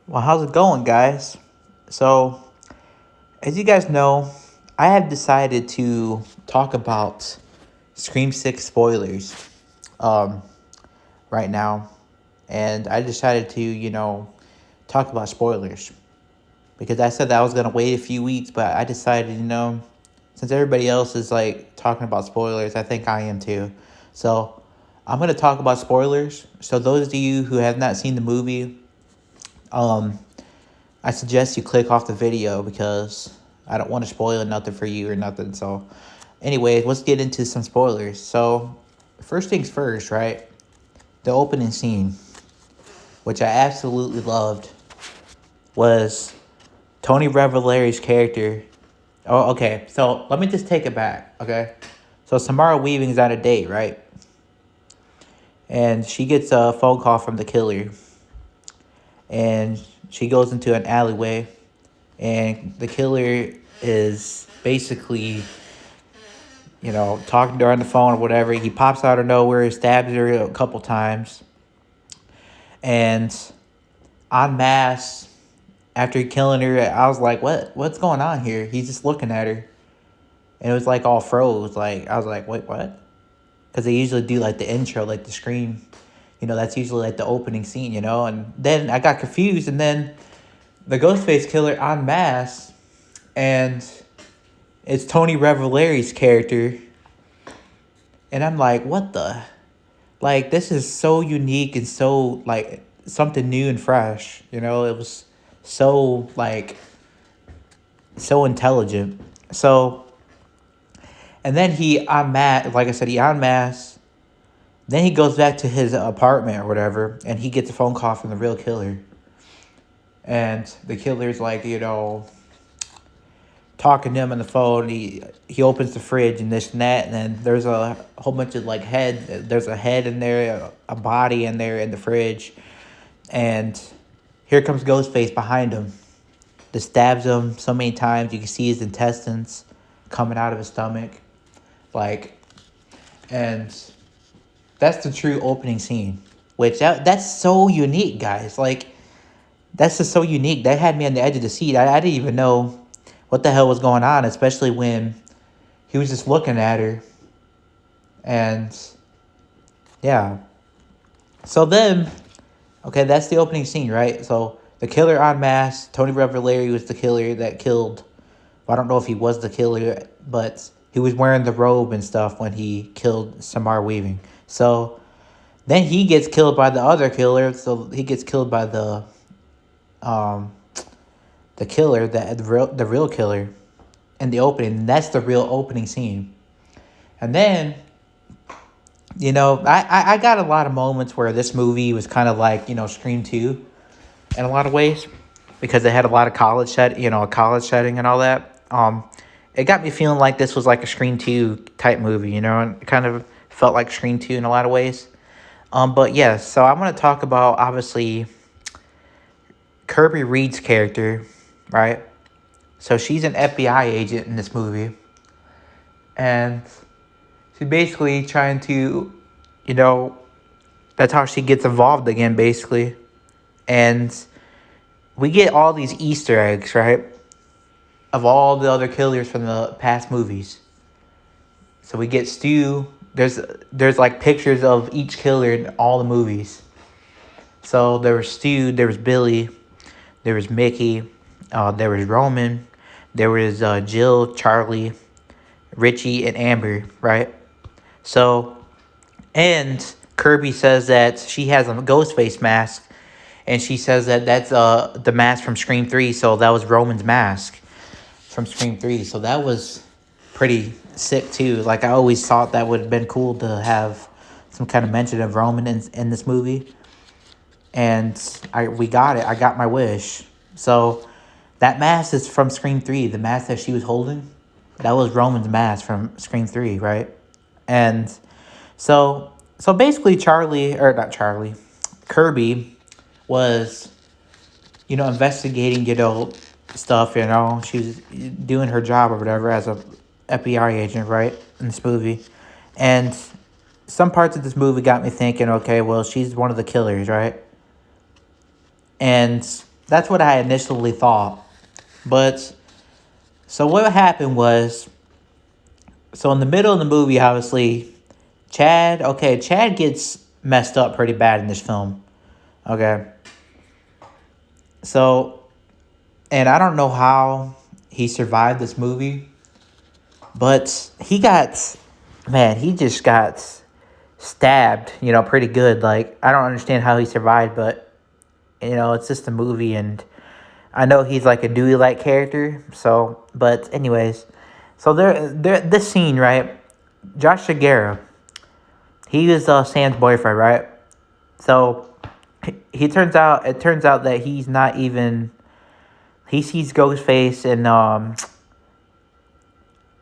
Well, how's it going, guys? So, as you guys know, I have decided to talk about Scream 6 spoilers um, right now. And I decided to, talk about spoilers. Because I said that I was going to wait a few weeks, but I decided, since everybody else is like talking about spoilers, I think I am too. So, I'm going to talk about spoilers. So, those of you who have not seen the movie, um, I suggest you click off the video because I don't want to spoil nothing for you or nothing. So, anyway, let's get into some spoilers. So, first things first, right? The opening scene, which I absolutely loved, was Tony Revolari's character. Oh, okay. So, let me just take it back, okay? So, Samara Weaving's on a date, right? And she gets a phone call from the killer. And she goes into an alleyway. And the killer is basically, talking to her on the phone or whatever. He pops out of nowhere, stabs her a couple times, and en masse, after killing her, I was like, what's going on here? He's just looking at her, and it was like all froze. Like I was like, wait, what? Because they usually do like the intro, like the scream. That's usually like the opening scene, And then I got confused, and then the Ghostface killer en masse, and it's Tony Revolari's character. And I'm like, what the? Like, this is so unique and so, like, something new and fresh. It was so, like, so intelligent. So, and then he unmasked, like I said, he unmasked. Then he goes back to his apartment or whatever, and he gets a phone call from the real killer. And the killer's like, talking to him on the phone. He opens the fridge and this and that, and then there's a whole bunch of like head. There's a head in there, a body in there in the fridge, and here comes Ghostface behind him. Just stabs him so many times. You can see his intestines coming out of his stomach, like, and that's the true opening scene. Which that's so unique, guys. Like, that's just so unique. That had me on the edge of the seat. I didn't even know what the hell was going on, especially when he was just looking at her. And yeah. So then, okay, that's the opening scene, right? So the killer en masse, Tony Revolari was the killer that killed. Well, I don't know if he was the killer, but he was wearing the robe and stuff when he killed Samara Weaving. So then he gets killed by the other killer. So he gets killed by um the killer, the real killer in the opening. That's the real opening scene. And then, I got a lot of moments where this movie was kind of like, Scream 2 in a lot of ways, because it had a lot of a college setting and all that. It got me feeling like this was like a Scream 2 type movie, and it kind of felt like Scream 2 in a lot of ways. But yeah, so I'm going to talk about, obviously, Kirby Reed's character, right? So she's an FBI agent in this movie. And she's basically trying to, that's how she gets involved again, basically. And we get all these Easter eggs, right? Of all the other killers from the past movies. So we get Stu. There's like pictures of each killer in all the movies. So there was Stu, there was Billy, there was Mickey, there was Roman, there was Jill, Charlie, Richie, and Amber, right? So, and Kirby says that she has a Ghostface mask, and she says that that's the mask from Scream 3, so that was Roman's mask from Scream 3, so that was pretty sick too. Like, I always thought that would have been cool to have some kind of mention of Roman in this movie, and we got it. I got my wish. So that mask is from Scream 3, the mask that she was holding. That was Roman's mask from Scream 3, right? And so basically Kirby was, investigating, stuff, She was doing her job or whatever as a FBI agent, right, in this movie. And some parts of this movie got me thinking, okay, well, she's one of the killers, right? And That's what I initially thought. But so what happened was, so in the middle of the movie, obviously, Chad gets messed up pretty bad in this film. Okay. So, and I don't know how he survived this movie, but he just got stabbed, pretty good. Like, I don't understand how he survived, but, it's just a movie, and I know he's like a Dewey-like character, so, but anyways, so this scene, right, Josh Shigera, he was Sam's boyfriend, right? So, it turns out that he's not even, he sees Ghostface and,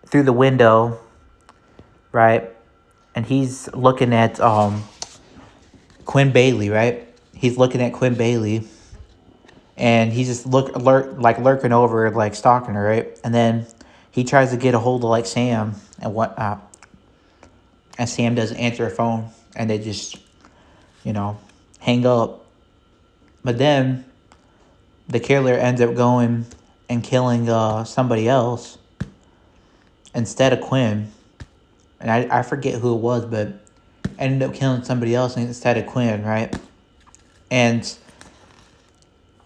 through the window, right? And he's looking at Quinn Bailey, right? He's looking at Quinn Bailey, and he's just lurking over, like stalking her, right? And then he tries to get a hold of like Sam and whatnot, and Sam doesn't answer her phone, and they just, hang up. But then the killer ends up going and killing somebody else instead of Quinn. And I forget who it was, but ended up killing somebody else instead of Quinn, right? And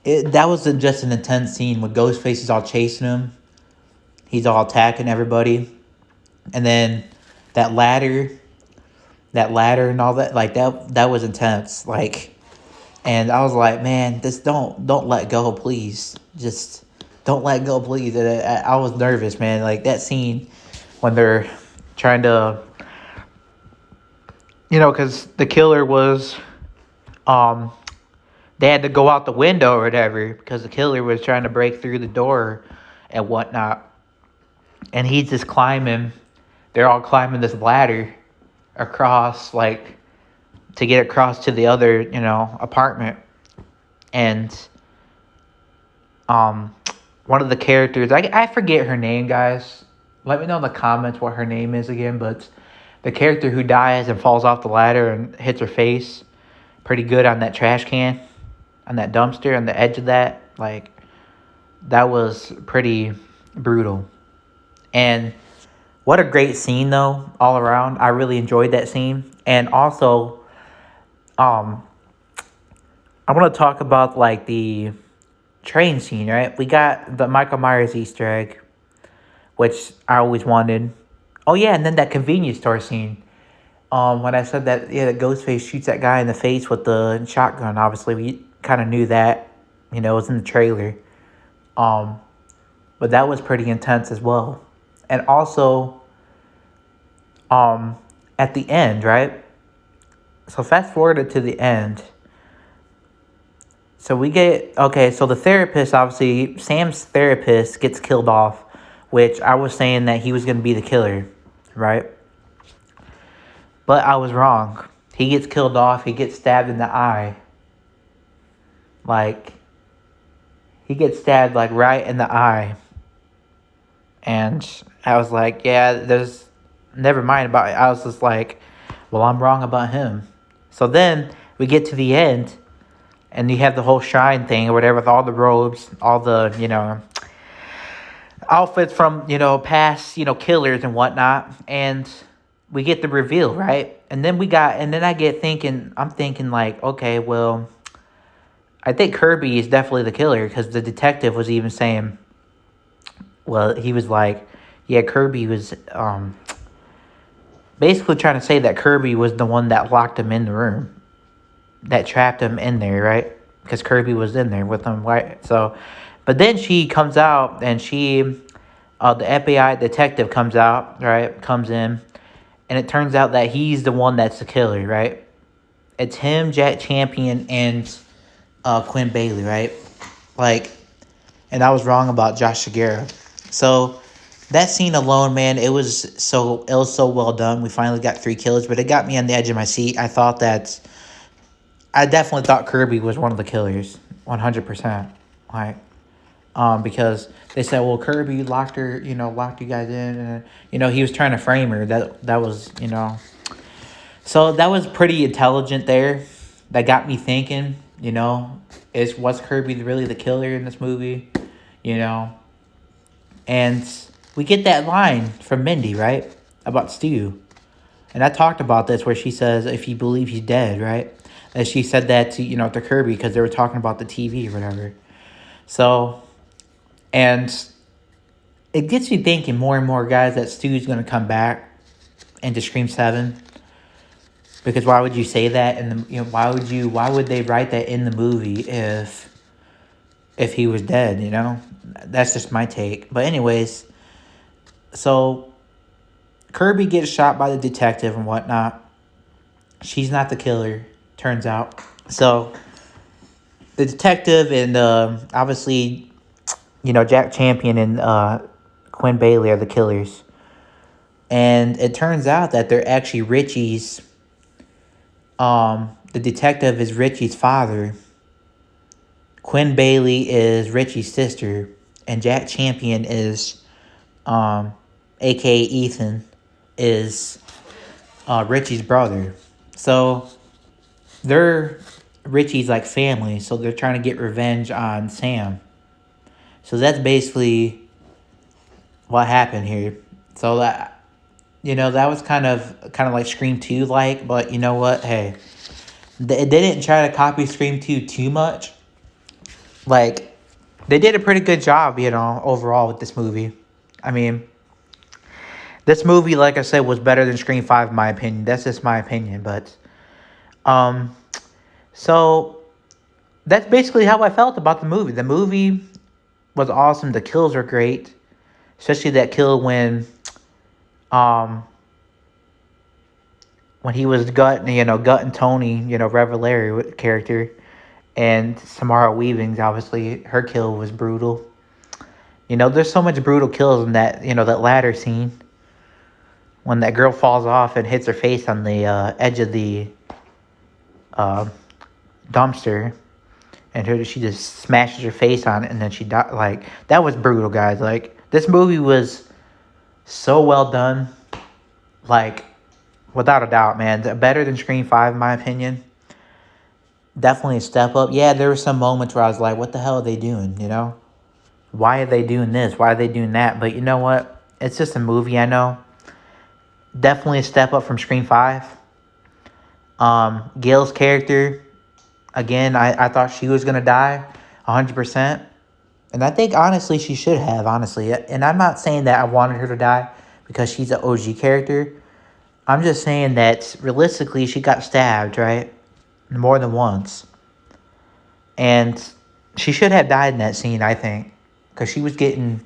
that was just an intense scene when Ghostface is all chasing him. He's all attacking everybody. And then that ladder and all that, like that was intense. Like, and I was like, man, just don't let go, please. Just don't let go, please. And I was nervous, man. Like that scene when they're trying to, because the killer was, they had to go out the window or whatever because the killer was trying to break through the door and whatnot. And he's just climbing. They're all climbing this ladder across, like, to get across to the other, apartment. And one of the characters, I forget her name, guys. Let me know in the comments what her name is again. But the character who dies and falls off the ladder and hits her face pretty good on that trash can, on that dumpster, on the edge of that. Like, that was pretty brutal. And what a great scene, though, all around. I really enjoyed that scene. And also, I want to talk about, like, the train scene, right? We got the Michael Myers Easter egg, which I always wanted. Oh, yeah, and then that convenience store scene. When I said that, yeah, the Ghostface shoots that guy in the face with the shotgun, obviously, we kind of knew that. It was in the trailer. But that was pretty intense as well. And also, at the end, right? So fast forward to the end. So so the therapist, obviously, Sam's therapist gets killed off, which I was saying that he was going to be the killer, right? But I was wrong. He gets killed off. He gets stabbed in the eye. Like, he gets stabbed, like, right in the eye. And I was like, yeah, never mind about it. I was just like, well, I'm wrong about him. So then we get to the end, and you have the whole shrine thing or whatever with all the robes, all the, outfits from, past, killers and whatnot. And we get the reveal, right? And then I'm thinking like, okay, well, I think Kirby is definitely the killer because the detective was even saying, well, he was like, yeah, Kirby was basically trying to say that Kirby was the one that locked him in the room, that trapped him in there, right? Because Kirby was in there with him, right? So, but then she comes out and the FBI detective comes out, right? Comes in, and it turns out that he's the one that's the killer, right? It's him, Jack Champion, and Quinn Bailey, right? Like, and I was wrong about Josh Shigera. So that scene alone, man, it was so well done. We finally got 3 kills, but it got me on the edge of my seat. I definitely thought Kirby was one of the killers, 100%. Like, because they said, well, Kirby locked you guys in, and he was trying to frame her. That was. So that was pretty intelligent there. That got me thinking. You know, was Kirby really the killer in this movie? You know, and we get that line from Mindy, right, about Stu. And I talked about this where she says, if you believe he's dead, right? And she said that to, to Kirby because they were talking about the TV or whatever. So, and it gets you thinking more and more, guys, that Stu's going to come back into Scream 7. Because why would you say that? And why would they write that in the movie if he was dead, That's just my take. But anyways, so Kirby gets shot by the detective and whatnot. She's not the killer, turns out. So the detective and obviously, Jack Champion and Quinn Bailey are the killers. And it turns out that they're actually Richie's. The detective is Richie's father. Quinn Bailey is Richie's sister. And Jack Champion is, a.k.a. Ethan, is Richie's brother. So they're Richie's like family, so they're trying to get revenge on Sam. So that's basically what happened here. So that that was kind of like Scream 2 like, but you know what? Hey, they didn't try to copy Scream 2 too much. Like, they did a pretty good job, overall with this movie. I mean, this movie, like I said, was better than Scream 5 in my opinion. That's just my opinion, but so that's basically how I felt about the movie. The movie was awesome. The kills are great, especially that kill when he was gutting Tony, Revelary character, and Samara Weaving's obviously her kill was brutal. There's so much brutal kills in that that ladder scene when that girl falls off and hits her face on the edge of the dumpster, and she just smashes her face on it, and then she died. Like, that was brutal, guys. Like, this movie was so well done. Like, without a doubt, man. Better than Scream 5, in my opinion. Definitely a step up. Yeah, there were some moments where I was like, what the hell are they doing, Why are they doing this? Why are they doing that? But you know what? It's just a movie, I know. Definitely a step up from Scream 5. Gail's character, again, I thought she was going to die 100%. And I think, honestly, she should have, honestly. And I'm not saying that I wanted her to die because she's an OG character. I'm just saying that, realistically, she got stabbed, right? More than once. And she should have died in that scene, I think. Because she was getting...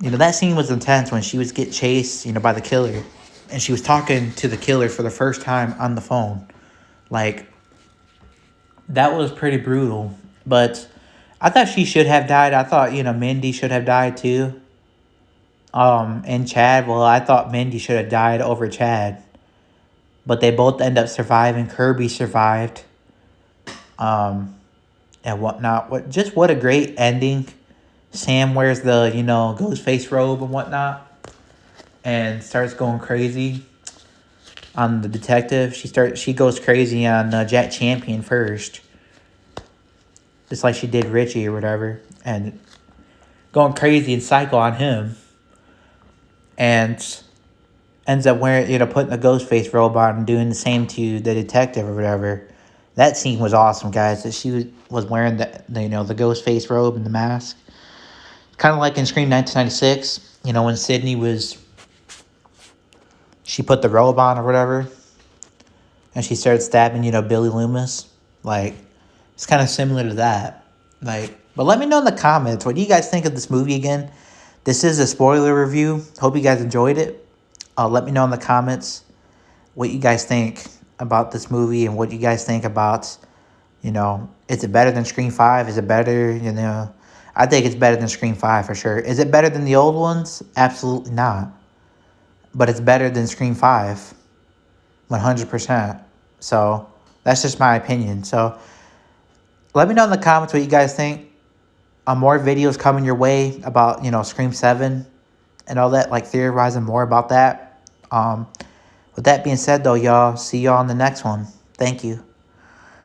that scene was intense when she was getting chased, by the killer. And she was talking to the killer for the first time on the phone. Like, that was pretty brutal. But I thought she should have died. I thought, Mindy should have died too. And Chad, well, I thought Mindy should have died over Chad. But they both end up surviving. Kirby survived. And whatnot. What a great ending. Sam wears the, Ghostface robe and whatnot. And starts going crazy on the detective. She goes crazy on Jack Champion first. Just like she did Richie or whatever. And going crazy and psycho on him. And ends up wearing, putting the Ghostface robe on and doing the same to the detective or whatever. That scene was awesome, guys. That she was wearing the Ghostface robe and the mask. Kind of like in Scream 1996, when Sydney she put the robe on or whatever. And she started stabbing, Billy Loomis. Like, it's kind of similar to that. Like, but let me know in the comments, what do you guys think of this movie again? This is a spoiler review. Hope you guys enjoyed it. Let me know in the comments what you guys think about this movie and what you guys think about, is it better than Scream 5? Is it better, I think it's better than Scream 5 for sure. Is it better than the old ones? Absolutely not. But it's better than Scream 5. 100%. So, that's just my opinion. So, let me know in the comments what you guys think. More videos coming your way about, Scream 7 and all that, like theorizing more about that. With that being said, though, y'all, see y'all on the next one. Thank you.